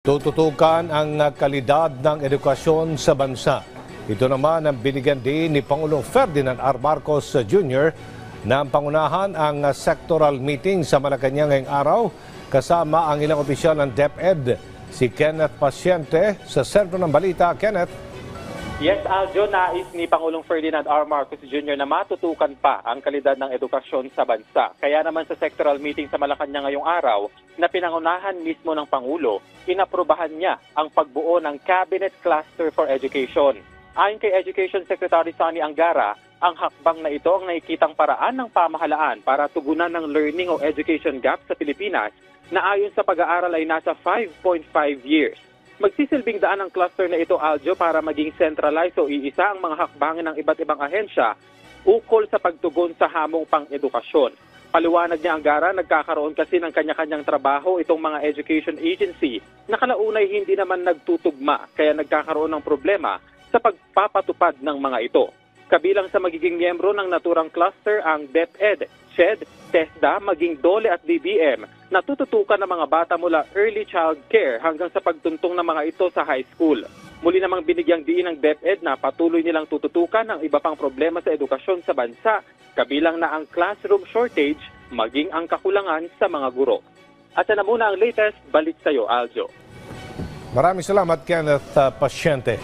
Tututukan ang kalidad ng edukasyon sa bansa. Ito naman ang binigyan din ni Pangulong Ferdinand R. Marcos Jr. na pangunahan ang sectoral meeting sa Malacanang ngayong araw kasama ang ilang opisyal ng DepEd. Si Kenneth Paciente sa sentro ng balita. Kenneth. Yes, Aljo, nais ni Pangulong Ferdinand R. Marcos Jr. na matutukan pa ang kalidad ng edukasyon sa bansa. Kaya naman sa sectoral meeting sa Malacanang ngayong araw na pinangunahan mismo ng Pangulo, inaprubahan niya ang pagbuo ng Cabinet Cluster for Education. Ayon kay Education Secretary Sonny Angara, ang hakbang na ito ang nakikitang paraan ng pamahalaan para tugunan ng learning o education gap sa Pilipinas na ayon sa pag-aaral ay nasa 5.5 years. Magsisilbing daan ang cluster na ito, Aljo, para maging centralized o iisa ang mga hakbangin ng iba't ibang ahensya ukol sa pagtugon sa hamong pang-edukasyon. Paliwanag niya Angara, nagkakaroon kasi ng kanya-kanyang trabaho itong mga education agency na kalaunay hindi naman nagtutugma kaya nagkakaroon ng problema sa pagpapatupad ng mga ito. Kabilang sa magiging miyembro ng naturang cluster ang DepEd, SHED, TESDA, maging DOLE at DBM na tututukan ng mga bata mula early child care hanggang sa pagtuntong ng mga ito sa high school. Muli namang binigyang diin ng DepEd na patuloy nilang tututukan ang iba pang problema sa edukasyon sa bansa, kabilang na ang classroom shortage, maging ang kakulangan sa mga guro. At yan na muna ang latest, balik sa iyo, Aljo. Maraming salamat, Kenneth Paciente.